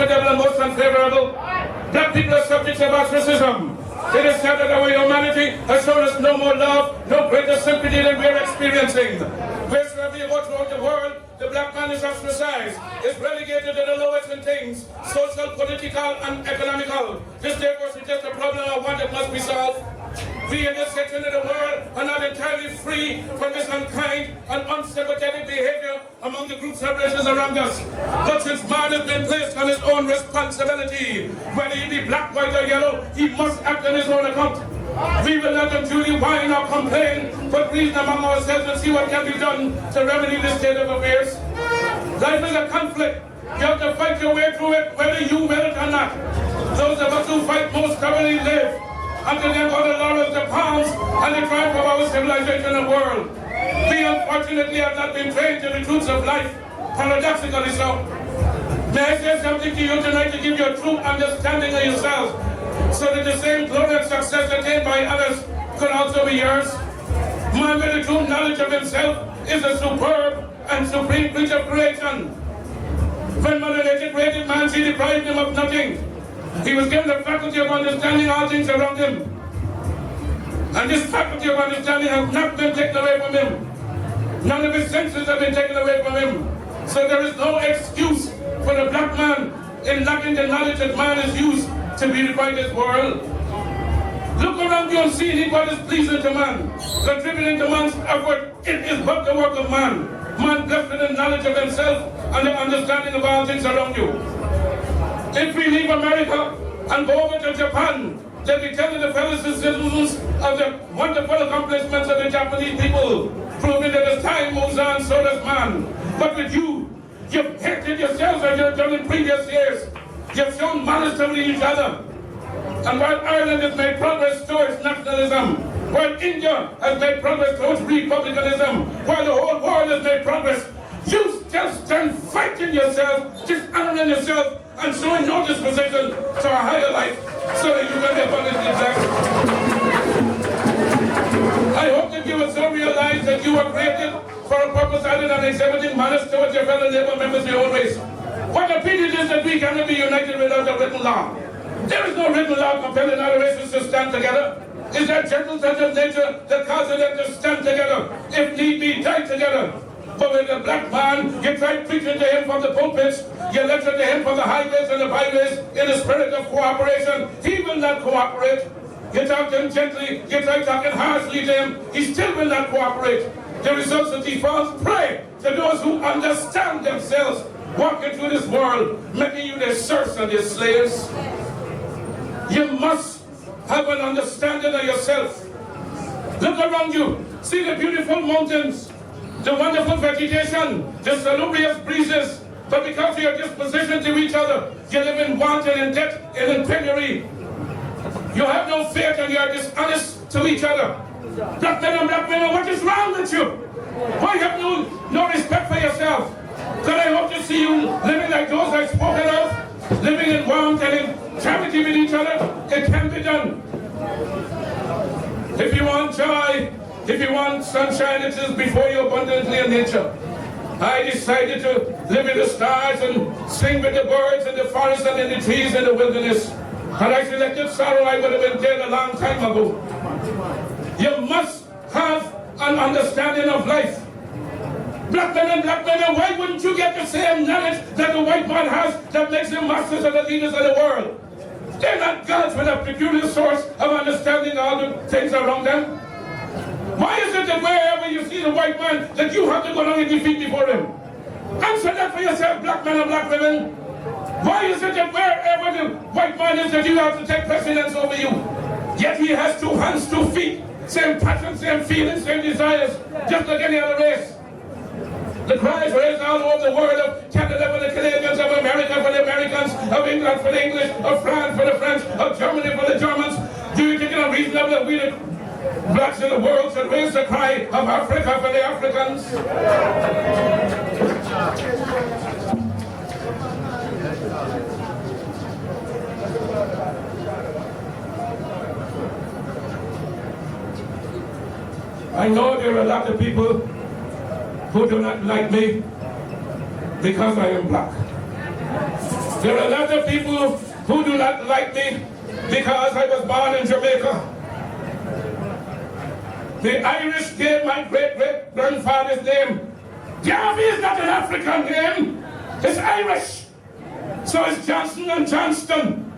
comfortable and most unfavorable. Black people are subjects of ostracism. It is said that our humanity has shown us no more love, no greater sympathy than we are experiencing. Wherever you go throughout the world, the black man is ostracized, is relegated to the lowest in things, social, political, and economical. This therefore suggests a problem of one that must be solved. We in this section of the world are not entirely free from this unkind and unsympathetic behavior among the groups of races around us. But since man has been placed on his own responsibility, whether he be black, white, or yellow, he must act on his own account. We will not unduly whine or complain, but reason among ourselves and see what can be done to remedy this state of affairs. Life is a conflict. You have to fight your way through it, whether you will it or not. Those of us who fight most commonly live until they go the laurels, the palms, and the triumph of our civilization and world. We unfortunately have not been trained to the truths of life, paradoxically so. May I say something to you tonight to give you a true understanding of yourself, so that the same glory and success attained by others could also be yours. Man with a true knowledge of himself is a superb and supreme creature of creation. When Mother Nature created man, she deprived him of nothing. He was given the faculty of understanding all things around him. And this faculty of understanding has not been taken away from him. None of his senses have been taken away from him. So there is no excuse for the black man in lacking the knowledge that man is used to beautify this world. Look around you and see what is pleasing to man. Contributing to man's effort, it is but the work of man. Man blessed with the knowledge of himself and the understanding of all things around you. If we leave America and go over to Japan, they'll be telling the fellow citizens of the wonderful accomplishments of the Japanese people, proving that as time moves on, so does man. But with you, you've hated yourselves as you've done in previous years. You've shown malice to each other. And while Ireland has made progress towards nationalism, while India has made progress towards republicanism, while the whole world has made progress, you still stand fighting yourself, dishonoring yourself, and showing no disposition to a higher life so that you can be abundantly blessed. I hope that you will so realize that you were created for a purpose other than exhibiting malice towards your fellow neighbor members of your own race. What a pity it is that we cannot be united without a written law. There is no written law compelling other races to stand together. Is there gentle touch of nature that causes them to stand together, if need be, die together? But with the black man, you try preaching to him from the pulpits, you lecture to him from the highways and the byways in the spirit of cooperation. He will not cooperate. You talk to him gently, you try talking harshly to him, he still will not cooperate. The results of these falls prey to those who understand themselves, walking through this world, making you their serfs and their slaves. You must have an understanding of yourself. Look around you, see the beautiful mountains, the wonderful vegetation, the salubrious breezes, but because of your disposition to each other, you live in want and in debt and in penury. You have no faith and you are dishonest to each other. Black men and black women, what is wrong with you? Why have you no respect for yourself? Could I hope to see you living like those I've spoken of, living in warmth and in charity with each other? It can be done. If you want joy, if you want sunshine, it is before you abundantly in nature. I decided to live in the stars and sing with the birds in the forest and in the trees in the wilderness. Had I selected sorrow, I would have been dead a long time ago. You must have an understanding of life. Black men and black women, why wouldn't you get the same knowledge that the white man has that makes them masters and the leaders of the world? They're not gods with a peculiar source of understanding all the things around them. Why is it that wherever you see the white man, that you have to go down and defeat before him? Answer that for yourself, black men and black women. Why is it that wherever the white man is, that you have to take precedence over you? Yet he has 2 hands, 2 feet, same passion, same feelings, same desires, just like any other race. The cries raised all over the world of Canada for the Canadians, of America for the Americans, of England for the English, of France for the French, of Germany for the Germans. Do you think it unreasonable that we, the blacks in the world, should raise the cry of Africa for the Africans? I know there are a lot of people who do not like me because I am black. There are a lot of people who do not like me because I was born in Jamaica. The Irish gave my great-great-grandfather's name. Garvey is not an African name. It's Irish. So it's Johnson and Johnston.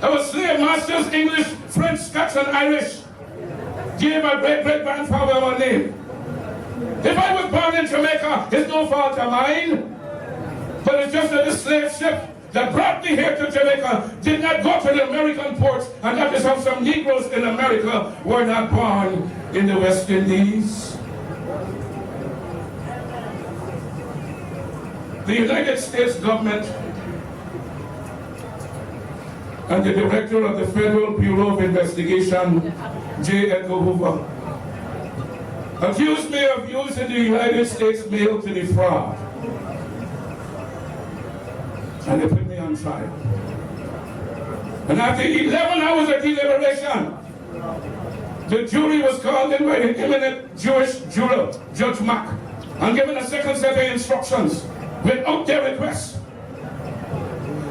Our slave masters, English, French, Scotch, and Irish, gave my great-great-grandfather our name. If I was born in Jamaica, it's no fault of mine. But it's just that the slave ship that brought me here to Jamaica did not go to the American ports, and that is how some Negroes in America were not born in the West Indies. The United States government and the director of the Federal Bureau of Investigation, J. Edgar Hoover, accused me of using the United States mail to defraud. And they put me on trial. And after 11 hours of deliberation, the jury was called in by the eminent Jewish juror, Judge Mack, and given a second set of instructions without their request.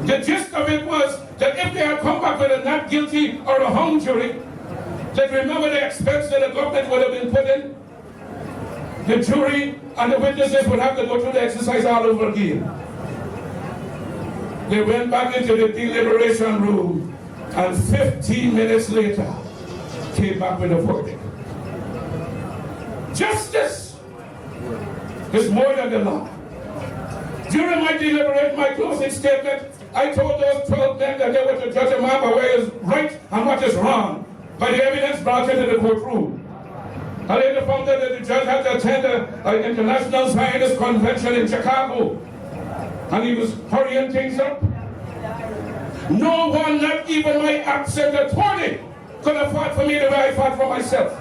The gist of it was that if they had come back with a not guilty or a hung jury, that remember the expense that the government would have been put in, the jury and the witnesses would have to go through the exercise all over again. They went back into the deliberation room, and 15 minutes later, came back with a verdict. Justice is more than the law. During my closing statement, I told those 12 men that they were to judge a man by what is right and what is wrong by the evidence brought into the courtroom. I later found out that the judge had to attend an international Zionist convention in Chicago, and he was hurrying things up. No one, not even my absent attorney, could have fought for me the way I fought for myself,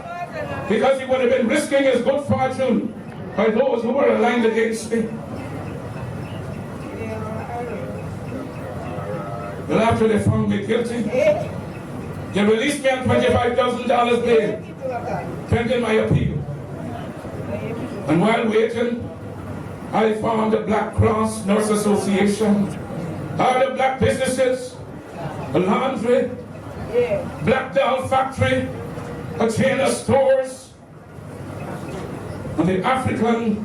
because he would have been risking his good fortune by those who were aligned against me. But after they found me guilty, they released me on $25,000 bail, pending my appeal. And while waiting, I formed the Black Cross Nurse Association, other black businesses, a laundry, black doll factory, a chain of stores, and the African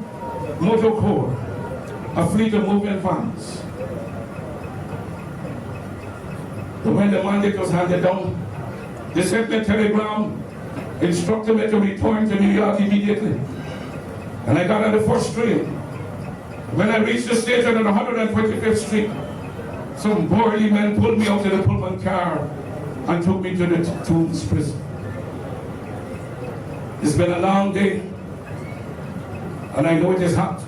Motor Corps, a fleet of moving vans. And when the mandate was handed down, they sent me a telegram instructing me to return to New York immediately. And I got on the first train. When I reached the station on 125th Street, some burly men pulled me out of the Pullman car and took me to the Tombs prison. It's been a long day, and I know it is hot.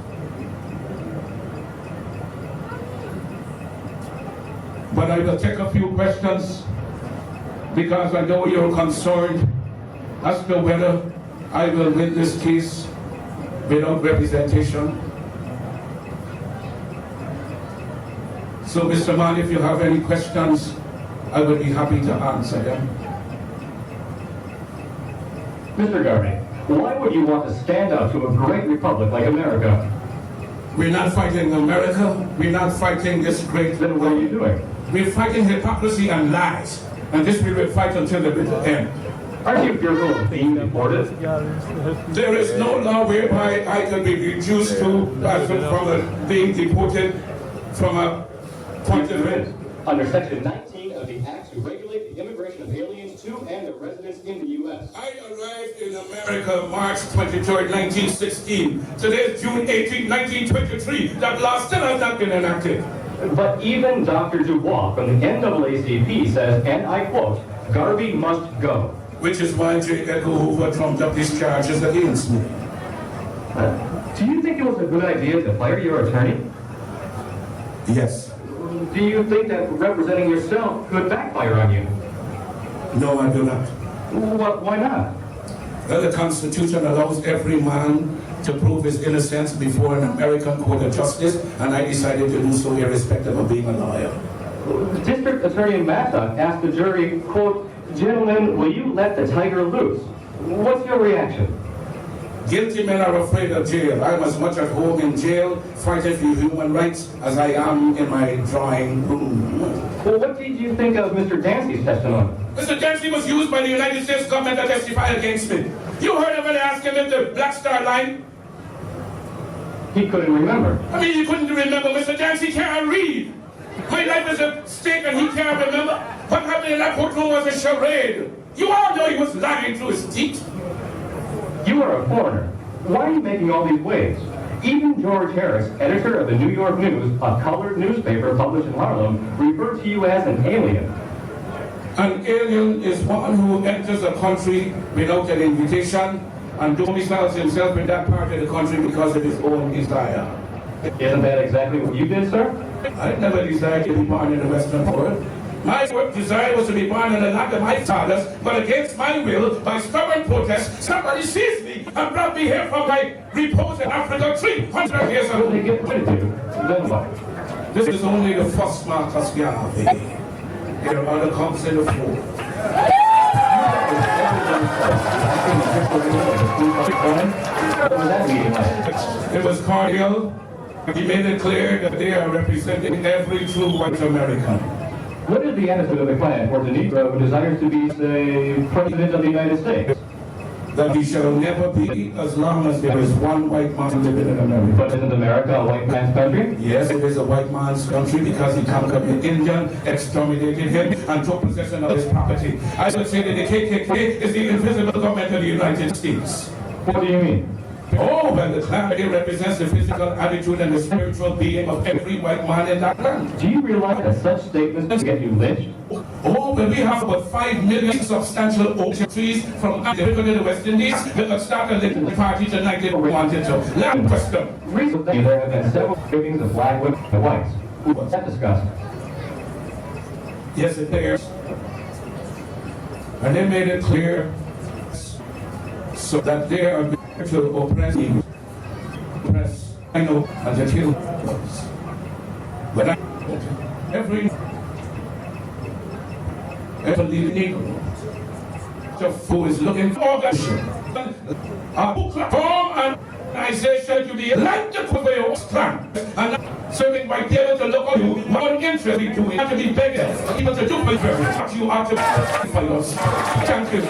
But I will take a few questions because I know you're concerned as to whether I will win this case without representation. So, Mr. Mann, if you have any questions, I would be happy to answer them. Mr. Garvey, why would you want to stand up to a great republic like America? We're not fighting America. We're not fighting this great... Then what are you doing? We're fighting hypocrisy and lies. And this we will fight until the bitter end. Aren't you fearful of being deported? There is no law whereby I can be reduced to being deported from a point of view. Under Section 19 of the Act to regulate the immigration of aliens to and their residents in the U.S. I arrived in America March 23rd, 1916. Today is June 18, 1923. That law still has not been enacted. But even Dr. Dubois from the NAACP says, and I quote, Garvey must go. Which is why J. Edgar Hoover trumped up these charges against me. Do you think it was a good idea to fire your attorney? Yes. Do you think that representing yourself could backfire on you? No, I do not. Why not? Well, the Constitution allows every man to prove his innocence before an American court of justice, and I decided to do so irrespective of being a lawyer. District Attorney Massa asked the jury, quote, gentlemen, will you let the tiger loose? What's your reaction? Guilty men are afraid of jail. I am as much at home in jail, fighting for human rights, as I am in my drawing room. Well, what did you think of Mr. Dancy's testimony? Mr. Dancy was used by the United States government to testify against me. You heard him when they asked him if the Black Star Line? He couldn't remember. I mean, he couldn't remember. Mr. Dancy can't read. My life is at stake and he can't remember. What happened in that courtroom was a charade. You all know he was lying through his teeth. You are a foreigner. Why are you making all these waves? Even George Harris, editor of the New York News, a colored newspaper published in Harlem, referred to you as an alien. An alien is one who enters a country without an invitation and domiciles himself in that part of the country because of his own desire. Isn't that exactly what you did, sir? I never desired to be born in the Western world. My desire was to be born in the land of my fathers, but against my will, by stubborn protest, somebody seized me and brought me here from my repose in Africa 300 years ago. When they get rid of you, then what? This is only the first mark of Garvey. There are other comes in the floor. What was that meeting like? It was cordial. He made it clear that they are representing every true white American. What is the attitude of the Klan towards a Negro who desires to be, say, President of the United States? That he shall never be as long as there is one white man living in America. But isn't America a white man's country? Yes, it is a white man's country because he conquered the Indian, exterminated him, and took possession of his property. I would say that the KKK is the invisible government of the United States. What do you mean? Oh, well, the Klan represents the physical attitude and the spiritual being of every white man in that land. Do you realize that such statements get you lynched? Oh, but we have about 5 million substantial oak trees from Africa to the West Indies. We could start a little party tonight if we wanted to. Land custom. Recently, there have been several shootings of black women and whites. What's that discussed? Yes, it is. And they made it clear so that they are to oppress you. Oppress, I know, and to kill us. But every Negro who is looking for organization, a form and organization to be like the Kuvayo strand and serving by people to look at you, one interest to you have to be beggars, even to do for what you are to for yourself. Thank you.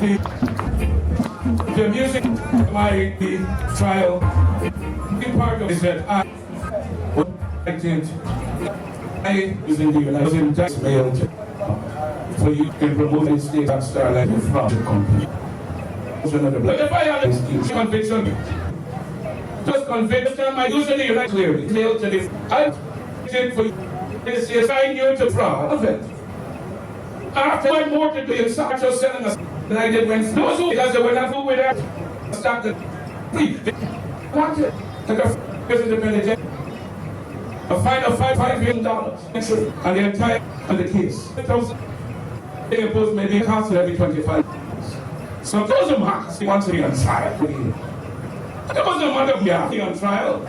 The music of my trial, in part of it is that I was in the United States mailed for you in promoting state and Starlight from the company. But if I had a conviction, just conviction, I usually like clearly mailed to this. I did for you this year, I knew to fraud of it. After my mortgage being such a selling us, and I did when those who because they were not who with that stopped the free. Wanted to go independent a fine of $5 million and the entire of the case. They imposed maybe a council every 25 years. So those are marks he wants to be on trial. There was no matter be on trial.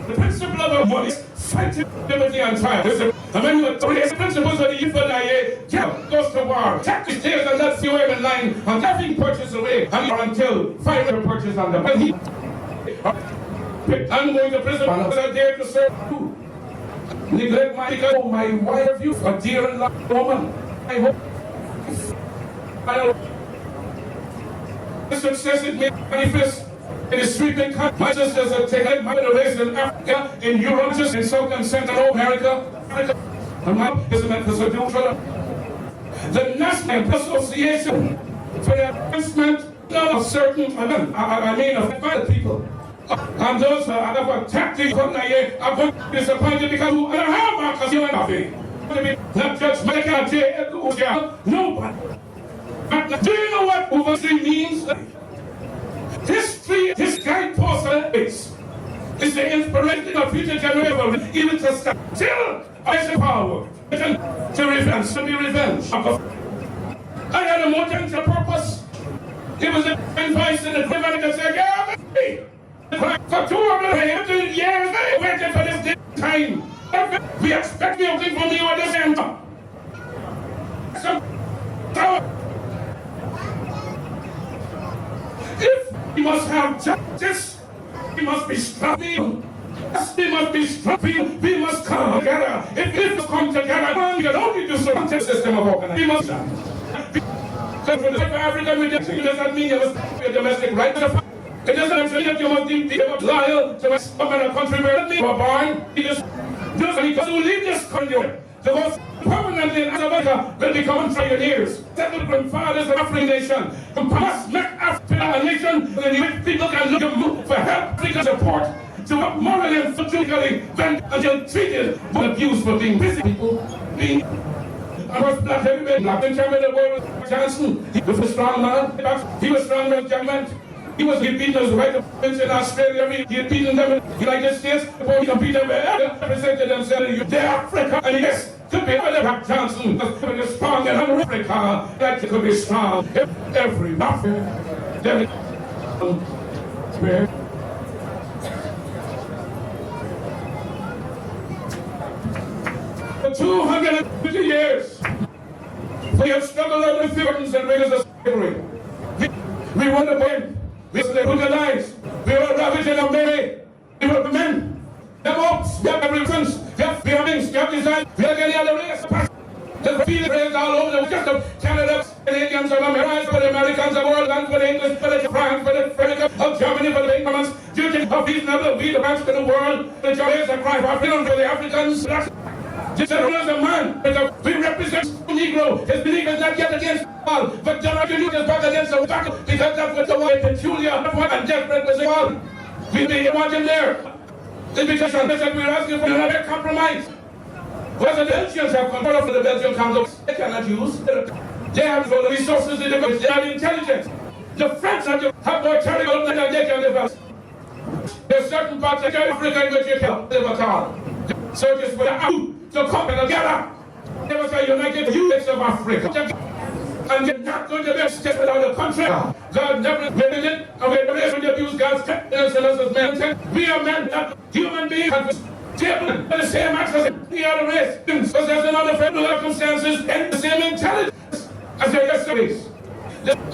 The principle of our money is fighting liberty on trial. And when you have three principles of the UFNIA, goes to war, tactics tails and let you in line, and nothing purchase away until final purchase on them. And I'm going to prison because I dare to serve you. Neglect my because my wife, you a dear and loved woman. I hope the success it may manifest in the sweeping country. My sisters have taken my raised in Africa, in Europe, just in South and Central America. And my is meant to seduce the National Association for the Advancement of certain of other people. And those who have attacked the economy are going to be disappointed because who are how you and not just make a nobody. Do you know what overseas means? History, this guidepost is the inspiration of future generations, even to start still as a power to revenge, to be revenge. I had a motive to purpose. It was an advice in the government to say, yeah, for 250 years, I waited for this time. We expect something from you at this end. If he must have justice, he must be struck. We must be struck. We must come together. If we come together, we can only do so. The system of organization. We must. So for the African, it doesn't mean you must be a domestic right. It doesn't mean that you must be loyal to a country where you were born. Just because you leave this country, the most permanently in Jamaica will become trillionaires. Settled grandfathers of African nation. Must make Africa a nation where the people can look for help, African support, to help morally and physically bend until treated but abused for being busy people. Being I was black, everybody black. In Germany, the world was Johnson. He was a strong man. He was strong man, judgment. He beaten us right up in Australia. He had beaten them in the United States before he could beat them wherever. They represented themselves. They're Africa. And yes, could be other Johnson. Could be strong in Africa. That could be strong. Every African. Where? For 250 years, we have struggled under the burdens and rigors of slavery. We were the men. We were brutalized. We were ravaged and unmarried. We were the men. We have hopes. We have revolutions. We have feelings. We have desires. We have any other race. There's feelings raised all over the world. Of Canada, Canadians of America, for the Americans of Ireland, for the English, for the France, for the French, of Germany, for the England. Do you think of these number we the rest of the world? The Jamaica cry for freedom for the Africans. This is a man, because we represent the Negro. His belief is not yet against all, but John Youth is back against the battle, because that's what the white peculiar and desperate was all. We want him there. The petition that we're asking for another compromise. Whereas the Belgians have control over the Belgian Council, they cannot use. They have the resources, they have intelligence. The French have more terrible than they can develop. There's certain parts of Africa in which you can't live at all. So just for the to come together. They was a united units of Africa. And they're not going to be step without the country. God never made it, and we never abuse God's kindness and us as men. We are men, not human beings. Children, the same access, we are the race. Because there's another federal circumstances and the same intelligence as their yesterday's.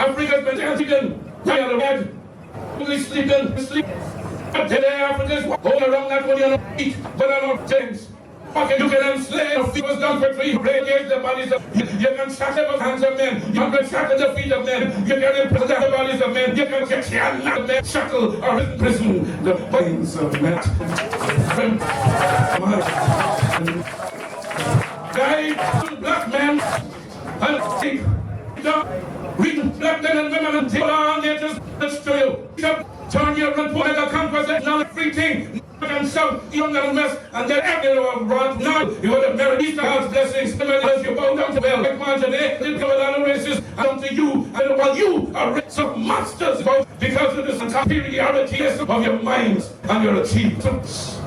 Africa's been sleeping, lying on the bed, only sleeping. But today Africans walk all around that one on the eat, but on our things. You can enslave, it was done for 3 years, the bodies of you can shatter the hands of men, you can shatter the feet of men, you can imprison the bodies of men, you can men shackle or imprison the brains of men. Guide black men and take read black men and women and take on their just to you. Turn your report like a conquest, not a free thing. And shout, you don't have a mess, and then after you have brought now, you would have married Easter God's blessings, as you bow down to well, like man today, they come out of races, and unto you, and while you are rich of monsters, because of this superiority of your minds and your achievements.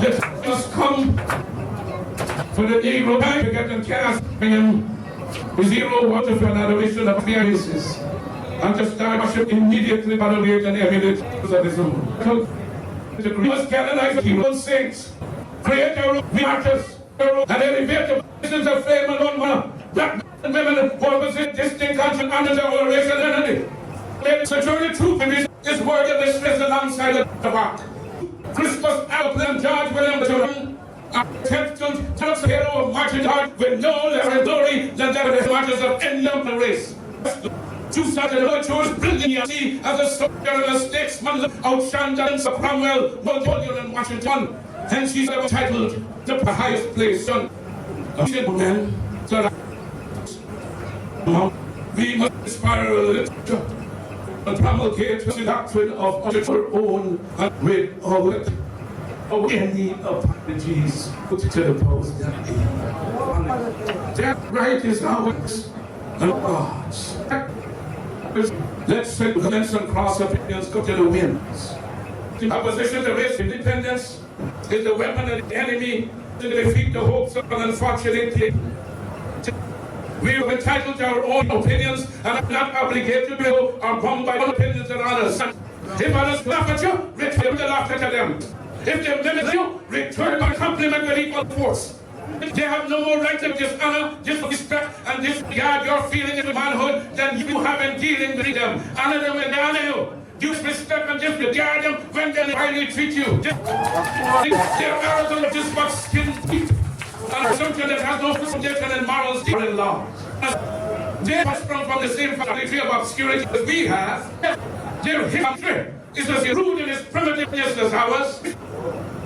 Let us come for the Negro time to get them cast in zero water for an adoration of experiences. And to start worship immediately, validate and emulate Socialism. The Rios canonize the Hebrew saints, create our martyrs, and elevate the positions of fame and honor. Black and women who represent distinct country under their racial identity. Let security truth in this word of this stress alongside the rock. Christmas Apple and George William the children are tempted to the hero of marching heart with no less glory than that of the martyrs of any number race. To such a virtuous brilliancy as a soldier and a statesman outshine James of Cromwell, Napoleon, and Washington. Hence she's ever titled the highest place son of men. So that we must inspire literature and promulgate the doctrine of our own and with all it. Any apologies put to the post that right is ours and God's. Let's set commence and cross opinions go to the winds. The opposition to race independence is the weapon of the enemy to defeat the hopes of an unfortunate people. We are entitled to our own opinions and are not obligated to or bound by opinions of others. If others laugh at you, return the laughter to them. If they mimic you, return the compliment with equal force. They have no more right to dishonor, disrespect, and disregard your feelings of manhood than you have in dealing with them. Honor them when they honor you. Disrespect and disregard them when they highly treat you. Their arrogant of this much skin deep. An assumption that has no foundation in morals or in law. They have sprung from the same family of obscurity as we have. Their history is as rude in its primitiveness as ours.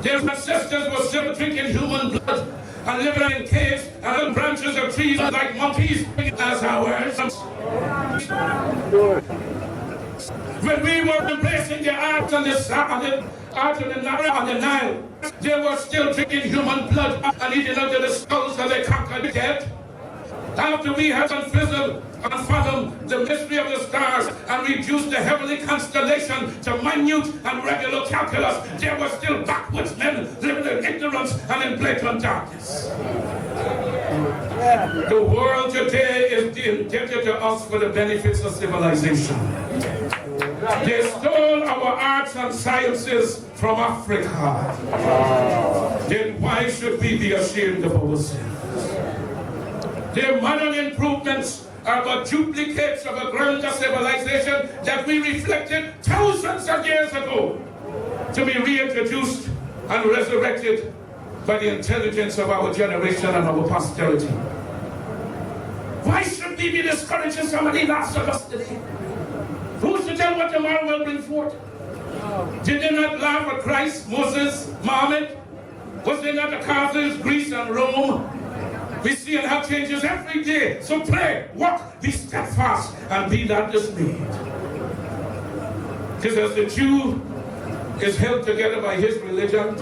Their ancestors were still drinking human blood and living in caves and on branches of trees like monkeys as ours. When we were embracing the art and the Nile, they were still drinking human blood and eating out of the skulls of the conquered dead. After we had unfizzled and fathomed the mystery of the stars and reduced the heavenly constellation to minute and regular calculus, there were still backwoods men living in ignorance and in blatant darkness. The world today is indebted to us for the benefits of civilization. They stole our arts and sciences from Africa. Then why should we be ashamed of ourselves? Their modern improvements are but duplicates of a grander civilization that we reflected thousands of years ago, to be reintroduced and resurrected by the intelligence of our generation and our posterity. Why should we be discouraging somebody last of us today? Who's to tell what tomorrow will bring forth? Did they not laugh at Christ, Moses, Muhammad? Was there not the Carthage, Greece, and Rome? We see and have changes every day. So pray, walk, be steadfast, and be not dismayed. Because as the Jew is held together by his religion,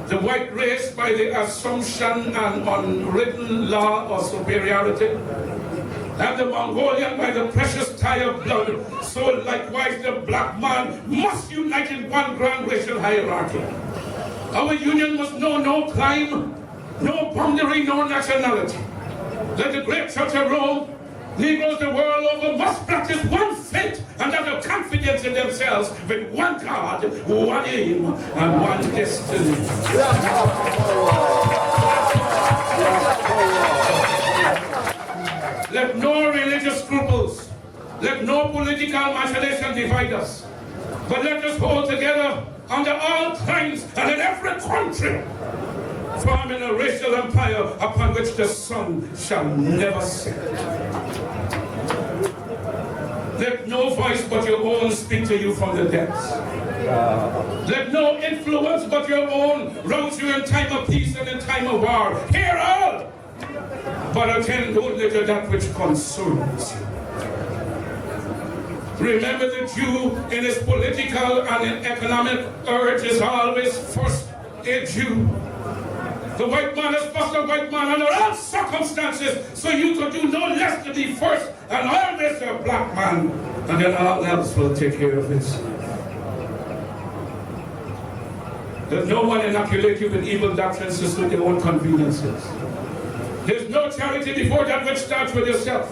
the white race by the assumption and unwritten law of superiority, and the Mongolian by the precious tie of blood, so likewise the black man must unite in one grand racial hierarchy. Our union must know no clime, no boundary, no nationality. Like the great Church of Rome, Negroes the world over must practice one faith and that of confidence in themselves with one God, one aim, and one destiny. Let no religious scruples, let no political machination divide us, but let us hold together under all times and in every country, forming a racial empire upon which the sun shall never set. Let no voice but your own speak to you from the depths. Let no influence but your own rouse you in time of peace and in time of war. Hear all, but attend only to that which concerns you. Remember the Jew in his political and in economic urge is always first a Jew. The white man is first a white man under all circumstances, so you could do no less to be first and always a black man, and then all else will take care of it. Let no one inoculate you with evil doctrines to suit their own conveniences. There's no charity before that which starts with yourself.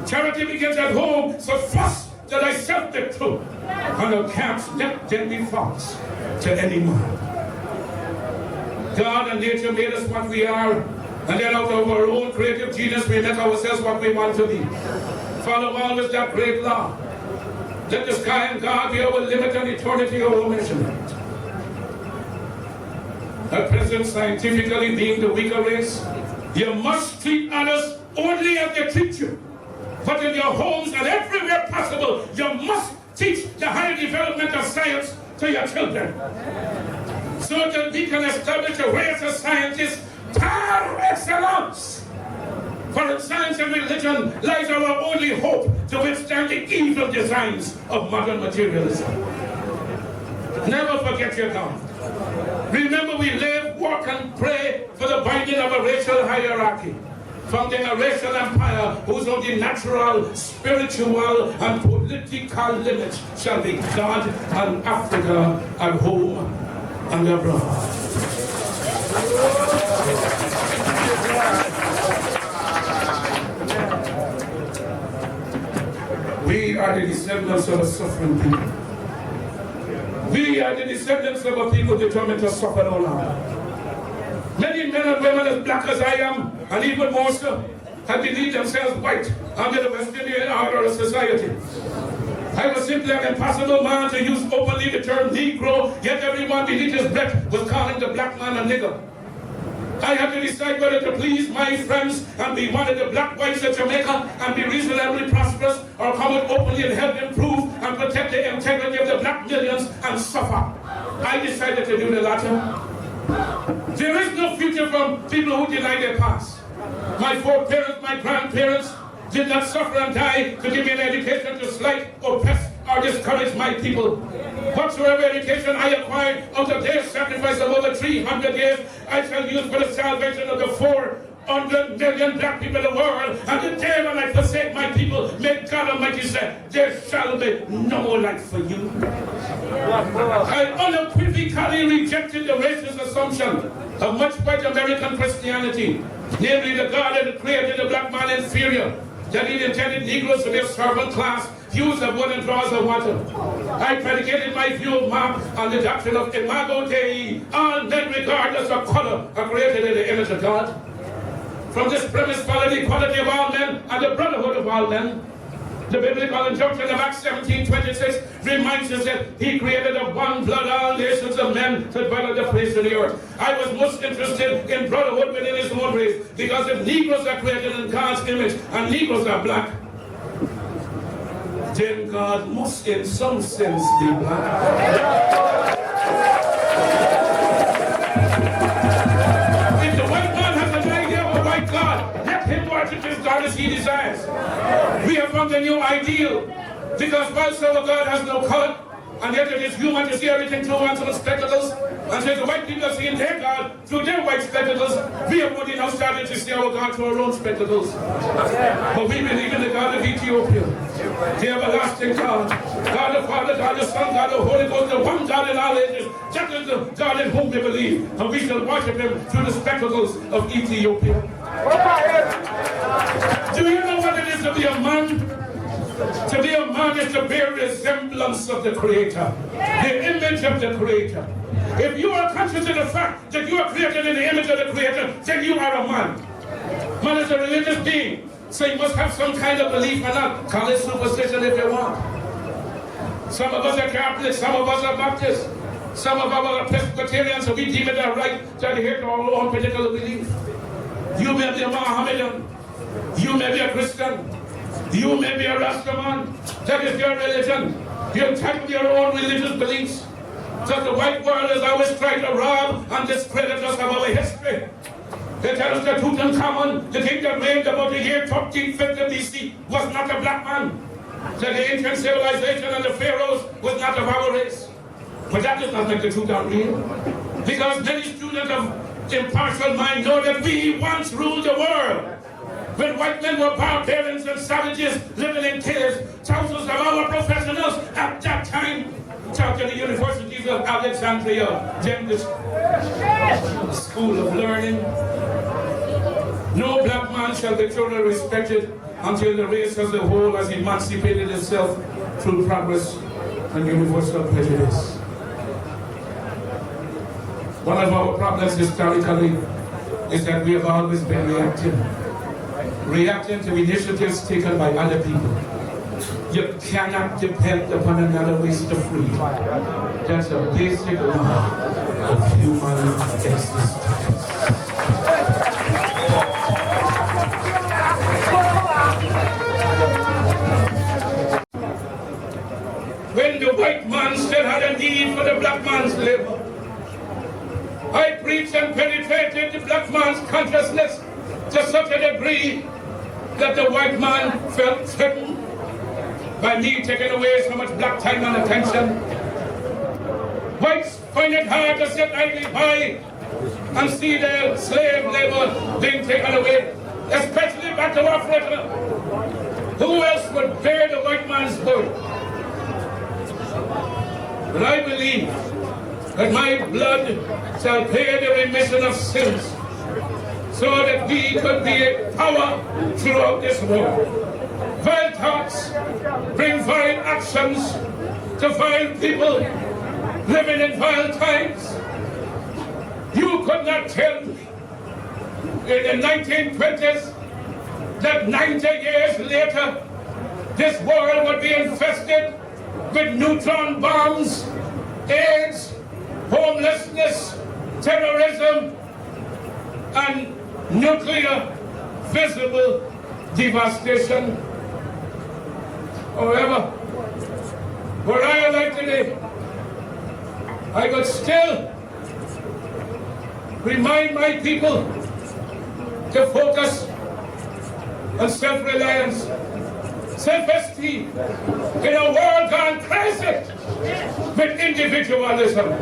Charity begins at home, so first that I thyself the truth, and thou canst let them be false to any man. God and nature made us what we are, and then out of our own creative genius we make ourselves what we want to be. Follow always that great law. Let the sky and God be our limit and eternity our measurement. At present, scientifically being the weaker race, you must treat others only as they treat you. But in your homes and everywhere possible, you must teach the higher development of science to your children, so that we can establish a race of scientists par excellence. For in science and religion lies our only hope to withstand the evil designs of modern materialism. Never forget your God. Remember, we live, work, and pray for the binding of a racial hierarchy, founding a racial empire whose only natural, spiritual, and political limits shall be God and Africa at home and abroad. We are the descendants of a suffering people. We are the descendants of a people determined to suffer no longer. many men and women as black as I am, and even more so, have believed themselves white under the West Indian order of society. I was simply an impossible man to use openly the term Negro, yet everyone beneath his breath was calling the black man a nigger. I had to decide whether to please my friends and be one of the black whites of Jamaica and be reasonably prosperous, or come out openly and help improve and protect the integrity of the black millions and suffer. I decided to do the latter. There is no future from people who deny their past. My foreparents, my grandparents did not suffer and die to give me an education to slight, oppress, or discourage my people. Whatsoever education I acquired out of their sacrifice of over 300 years, I shall use for the salvation of the 400 million black people in the world. And the day when I forsake my people, may God Almighty say, there shall be no more life for you. I unequivocally rejected the racist assumption of much white American Christianity, namely the God that created the black man inferior, that he intended Negroes to be a servant class, used of wood and draws of water. I predicated my view of man on the doctrine of Imago Dei, all men regardless of color are created in the image of God. From this premise followed the equality of all men and the brotherhood of all men. The biblical injunction of Acts 17:26 reminds us that he created of one blood all nations of men to dwell on the face of the earth. I was most interested in brotherhood within his own race, because if Negroes are created in God's image and Negroes are black, then God must in some sense be black. If the white man has an idea of a white God, let him worship his God as he desires. We have found a new ideal, because whilst our God has no color, and yet it is human to see everything through one's own spectacles, and since the white people are seeing their God through their white spectacles, we have only now started to see our God through our own spectacles. But we believe in the God of Ethiopia, the everlasting God, God the Father, God the Son, God the Holy Ghost, the one God in all ages. That is the God in whom we believe, and we shall worship him through the spectacles of Ethiopia. Do you know what it is to be a man? To be a man is to bear resemblance of the Creator, the image of the Creator. If you are conscious of the fact that you are created in the image of the Creator, then you are a man. Man is a religious being, so you must have some kind of belief or not. Call it superstition if you want. Some of us are Catholics, some of us are Baptists, some of us are Presbyterians, so we deem it our right to adhere to our own particular belief. You may be a Mohammedan, you may be a Christian, you may be a Rastaman. That is your religion. You're entitled to your own religious beliefs. So the white world has always tried to rob and discredit us of our history. They tell us that Tutankhamun, the king that reigned about the year 1350 BC, was not a black man. That the ancient civilization and the pharaohs was not of our race. But that does not make the truth unreal. Because many students of impartial mind know that we once ruled the world. When white men were barbarians and savages living in caves, thousands of our professionals at that time taught at the universities of Alexandria, then the school of learning. No black man shall be truly respected until the race as a whole has emancipated itself through progress and universal prejudice. One of our problems historically is that we have always been reacting to initiatives taken by other people. You cannot depend upon another race to free. That's a basic law of human existence. When the white man still had a need for the black man's labor, I preached and penetrated the black man's consciousness to such a degree that the white man felt threatened by me taking away so much black time and attention. Whites find it hard to sit idly by and see their slave labor being taken away, especially back to Africa. Who else would bear the white man's burden? But I believe that my blood shall pay the remission of sins, so that we could be a power throughout this world. Vile thoughts bring vile actions to vile people living in vile times. You could not tell me in the 1920s that 90 years later, this world would be infested with neutron bombs, AIDS, homelessness, terrorism, and nuclear visible devastation. However, where I am like today, I could still remind my people to focus on self-reliance, self-esteem in a world gone crazy with individualism.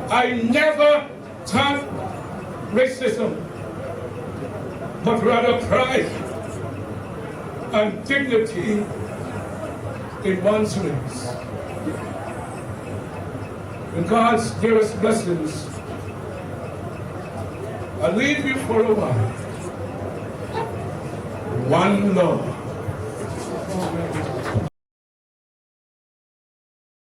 I never taught racism, but rather pride and dignity in one's race. And God's dearest blessings, I'll leave you for a while. One love.